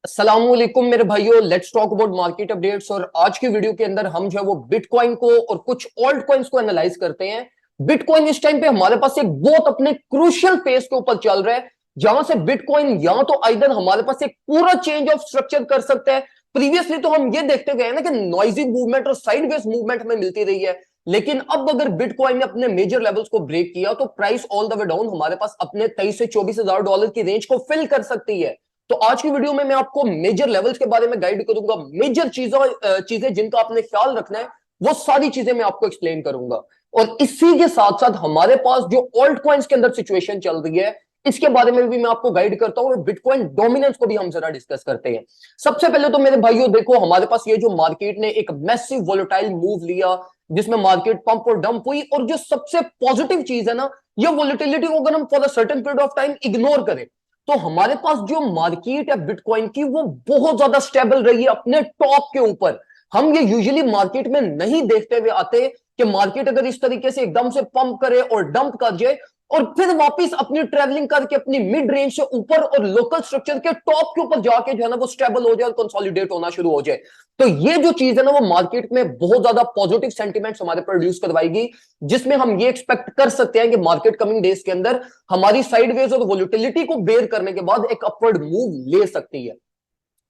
अस्सलामुअलैकुम मेरे भाइयों, let's talk about market updates. और आज की वीडियो के अंदर हम जो है वो बिटकॉइन को और कुछ ऑल्ट कॉइन्स को एनालाइज करते हैं। बिटकॉइन इस टाइम पे हमारे पास एक बहुत अपने क्रूशियल फेज के ऊपर चल रहा है, जहां से बिटकॉइन या तो आइदर हमारे पास एक पूरा चेंज ऑफ स्ट्रक्चर कर सकता है। प्रीवियसली तो हम ये देखते गए ना कि नॉइजी मूवमेंट और साइडवेज मूवमेंट हमें मिलती रही है, लेकिन अब अगर बिटकॉइन ने अपने मेजर लेवल्स को ब्रेक किया तो price all the way down हमारे पास अपने 23 से 24 हजार डॉलर की रेंज को फिल कर सकती है। तो आज की वीडियो में मैं आपको मेजर लेवल्स के बारे में गाइड करूंगा। मेजर चीजें जिनका आपने ख्याल रखना है, वो सारी चीजें मैं आपको एक्सप्लेन करूंगा। और इसी के साथ साथ हमारे पास जो ऑल्ट कॉइन्स के अंदर सिचुएशन चल रही है, इसके बारे में भी मैं आपको गाइड करता हूं। और बिटकॉइन डोमिनेंस को भी हम जरा डिस्कस करते हैं। सबसे पहले तो मेरे भाइयों देखो, हमारे पास ये जो मार्केट ने एक मैसिव वोलेटाइल मूव लिया, जिसमें मार्केट पंप और डंप हुई। और जो सबसे पॉजिटिव चीज है ना, ये वोलेटिलिटी को अगर हम for a certain period of time ignore करें, तो हमारे पास जो मार्केट है बिटकॉइन की, वो बहुत ज्यादा स्टेबल रही है अपने टॉप के ऊपर। हम ये यूजुअली मार्केट में नहीं देखते हुए आते कि मार्केट अगर इस तरीके से एकदम से पंप करे और डंप कर जाए और फिर वापस अपनी ट्रेवलिंग करके अपनी मिड रेंज से ऊपर और लोकल स्ट्रक्चर के टॉप के ऊपर जाके जो है ना वो स्टेबल हो जाए और कंसोलिडेट होना शुरू हो जाए। तो ये जो चीज है ना, वो मार्केट में बहुत ज्यादा पॉजिटिव सेंटिमेंट्स हमारे प्रोड्यूस करवाएगी, जिसमें हम ये एक्सपेक्ट कर सकते हैं कि मार्केट कमिंग डेज के अंदर हमारी साइडवेज और वोलेटिलिटी को बेयर करने के बाद एक अपवर्ड मूव ले सकती है।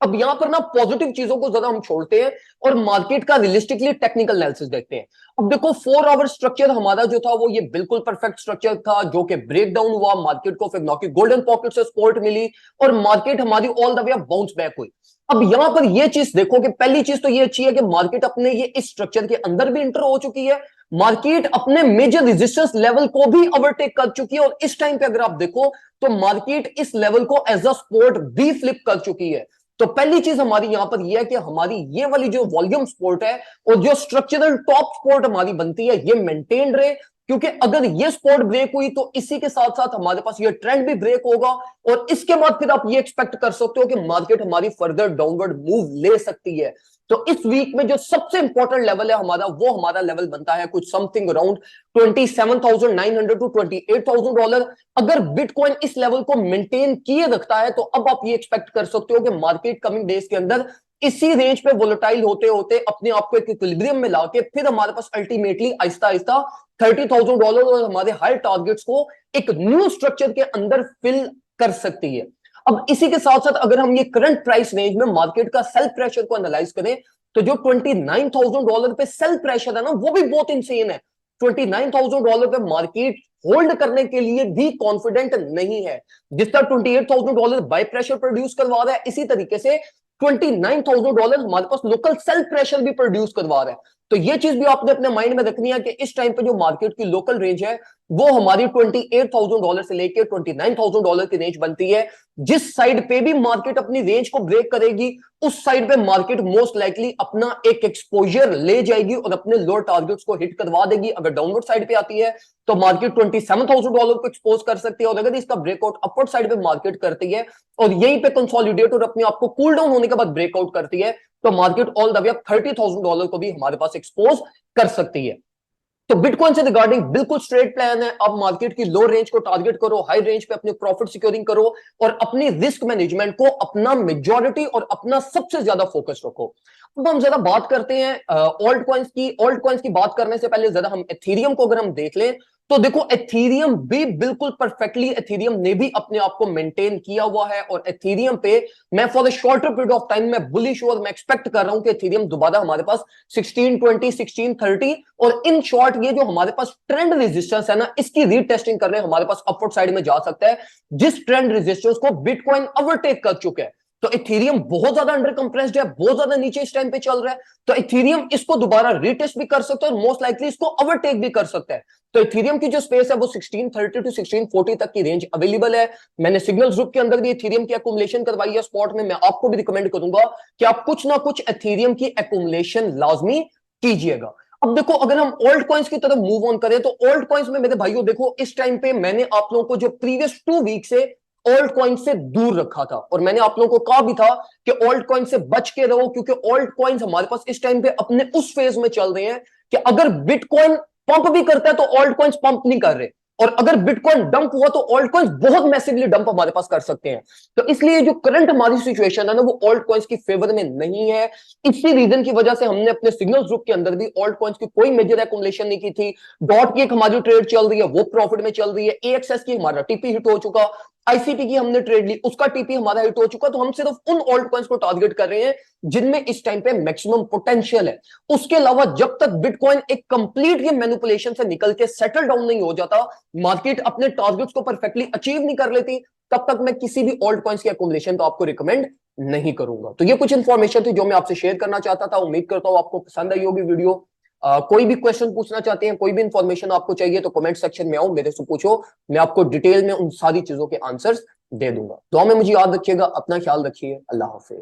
अब यहां पर ना पॉजिटिव चीजों को ज्यादा हम छोड़ते हैं और मार्केट का रियलिस्टिकली टेक्निकल एनालिसिस देखते हैं। अब देखो, 4 आवर स्ट्रक्चर हमारा जो था वो ये बिल्कुल परफेक्ट स्ट्रक्चर था, जो कि ब्रेक डाउन हुआ, मार्केट को फिर नौकी गोल्डन पॉकेट से सपोर्ट मिली और मार्केट हमारी all the way bounce back हुई। अब यहां पर ये चीज देखो कि पहली चीज तो ये अच्छी है कि मार्केट अपने ये इस स्ट्रक्चर के अंदर भी इंटर हो चुकी है। मार्केट अपने मेजर रेजिस्टेंस लेवल को भी ओवरटेक कर चुकी है और इस टाइम पे अगर आप देखो तो मार्केट इस लेवल को एज अ सपोर्ट भी फ्लिप कर चुकी है। तो पहली चीज हमारी यहां पर यह है कि हमारी ये वाली जो वॉल्यूम सपोर्ट है और जो स्ट्रक्चरल टॉप सपोर्ट हमारी बनती है, ये मेंटेन रहे। क्योंकि अगर ये सपोर्ट ब्रेक हुई तो इसी के साथ साथ हमारे पास ये ट्रेंड भी ब्रेक होगा और इसके बाद फिर आप ये एक्सपेक्ट कर सकते हो कि मार्केट हमारी फर्दर डाउनवर्ड मूव ले सकती है। तो इस वीक में जो सबसे इंपॉर्टेंट लेवल है हमारा, वो हमारा लेवल बनता है कुछ समथिंग अराउंड 27,900 टू 28,000 डॉलर। अगर बिटकॉइन इस लेवल को मेंटेन किए रखता है तो अब आप ये एक्सपेक्ट कर सकते हो कि मार्केट कमिंग डेज के अंदर इसी रेंज पे वोलेटाइल होते होते अपने आप को एक इक्विलिब्रियम में लाके फिर हमारे पास अल्टीमेटली आहिस्ता आहिस्ता 30,000 डॉलर और हमारे हायर टारगेट्स को एक न्यू स्ट्रक्चर के अंदर फिल कर सकती है। अब इसी के साथ साथ अगर हम ये करंट प्राइस रेंज में मार्केट का सेल प्रेशर को एनालाइज करें, तो जो 29,000 डॉलर पे सेल प्रेशर है ना, वो भी बहुत इंसेन है। 29,000 डॉलर पे मार्केट होल्ड करने के लिए भी कॉन्फिडेंट नहीं है। जिस तरह 28,000 डॉलर बाय प्रेशर प्रोड्यूस करवा रहा है, इसी तरीके से 29,000 डॉलर हमारे पास लोकल सेल प्रेशर भी प्रोड्यूस करवा रहा है। तो ये चीज भी आपने अपने माइंड में रखनी है कि इस टाइम पे जो मार्केट की लोकल रेंज है, वो हमारी 28,000 डॉलर से लेकर 29,000 डॉलर की रेंज बनती है। जिस साइड पे भी मार्केट अपनी रेंज को ब्रेक करेगी, उस साइड पे मार्केट मोस्ट लाइकली अपना एक एक्सपोजर ले जाएगी और अपने लोअर टारगेट्स को हिट करवा देगी। अगर डाउनवर्ड साइड पे आती है तो मार्केट 27,000 डॉलर को एक्सपोज कर सकती है, और अगर इसका ब्रेकआउट अपवर्ड साइड पे मार्केट करती है और यहीं पे कंसोलिडेट और अपने आप को कूल डाउन होने के बाद ब्रेकआउट करती है, तो market all the way 30,000 dollar को भी हमारे पास एक्सपोज कर सकती है। तो बिटकॉइन से रिगार्डिंग बिल्कुल स्ट्रेट प्लान है। अब मार्केट की लो रेंज को टारगेट करो, हाई रेंज पे अपने प्रॉफिट सिक्योरिंग करो और अपनी रिस्क मैनेजमेंट को अपना मेजॉरिटी और अपना सबसे ज्यादा फोकस रखो। अब हम जरा बात करते हैं ऑल्ट कॉइन्स की। ऑल्ट कॉइन्स की बात करने से पहले जरा हम एथीरियम को अगर हम देख लें, तो देखो एथीरियम भी बिल्कुल परफेक्टली, एथीरियम ने भी अपने आप को मेंटेन किया हुआ है। और एथीरियम पे मैं for the shorter period of time मैं बुलिश और मैं एक्सपेक्ट कर रहा हूं कि एथीरियम दोबारा हमारे पास 1620 1630 और इन शॉर्ट ये जो हमारे पास ट्रेंड रेजिस्टेंस है ना, इसकी रीटेस्टिंग करने हमारे पास अपवर्ड साइड में जा सकता है, जिस ट्रेंड रेजिस्टेंस को बिटकॉइन ओवरटेक कर चुके हैं। तो इथेरियम बहुत ज्यादा अंडर कंप्रेस्ड है, बहुत ज्यादा नीचे इस टाइम पे चल रहा है। तो इथेरियम इसको दोबारा रीटेस्ट भी कर सकता है और मोस्ट लाइकली इसको ओवरटेक भी कर सकता है। तो इथेरियम की जो स्पेस है वो 1630 टू 1640 तक की रेंज अवेलेबल है। मैंने सिग्नल्स ग्रुप के अंदर भी इथेरियम की एक्युमुलेशन करवाई है स्पॉट में। मैं आपको भी रिकमेंड करूंगा कि आप कुछ ना कुछ इथेरियम की एक्युमुलेशन लाजमी कीजिएगा। अब देखो, अगर हम ओल्ड कॉइन्स की तरफ मूव ऑन करें, तो ओल्ड कॉइन्स में मेरे भाइयों देखो, इस टाइम पे मैंने आप लोगों को जो प्रीवियस 2 वीक से ओल्ड कॉइन से दूर रखा था और मैंने आप लोगों को कहा भी था कि ओल्ड कॉइन से बच के रहो, क्योंकि ओल्ड कॉइन्स हमारे पास इस टाइम पे अपने उस फेज में चल रहे हैं कि अगर बिटकॉइन पंप भी करता है तो ओल्ड कॉइन्स पंप नहीं कर रहे और अगर बिटकॉइन डंप हुआ तो ऑल्ट कॉइन्स बहुत मैसिवली डंप हमारे पास कर सकते हैं। तो इसलिए जो करंट हमारी सिचुएशन है ना, वो ऑल्ट कॉइन्स की फेवर में नहीं है। इसी रीजन की वजह से हमने अपने सिग्नल्स ग्रुप के अंदर भी ऑल्ट कॉइन्स की कोई मेजर एक्युमुलेशन नहीं की थी। डॉट की एक हमारी ट्रेड चल रही है, वो प्रॉफिट में चल रही है। एएक्सएस की हमारा टीपी हिट हो चुका, आईसीपी की हमने ट्रेड ली, उसका टीपी हमारा हिट हो चुका। तो हम सिर्फ उन ऑल्ट कॉइन्स को टारगेट कर रहे हैं जिनमें इस टाइम पे मैक्सिमम पोटेंशियल है। उसके अलावा जब तक बिटकॉइन एक कंप्लीट ये मैनिपुलेशन से निकल के सेटल डाउन नहीं हो जाता, मार्केट अपने टारगेट्स को परफेक्टली अचीव नहीं कर लेती, तब तक मैं किसी भी ऑल्ट कॉइन्स की एक्युमुलेशन को आपको रिकमेंड नहीं करूंगा। तो ये कुछ इंफॉर्मेशन थी जो मैं आपसे शेयर करना चाहता था। उम्मीद करता हूं आपको पसंद आई होगी वीडियो। कोई भी क्वेश्चन पूछना चाहते हैं, कोई भी इंफॉर्मेशन आपको चाहिए, तो कमेंट सेक्शन में आओ, मेरे से पूछो, मैं आपको डिटेल में उन सारी चीजों के आंसर्स दे दूंगा। दुआ में मुझे याद रखिएगा, अपना ख्याल रखिए, अल्लाह हाफिज।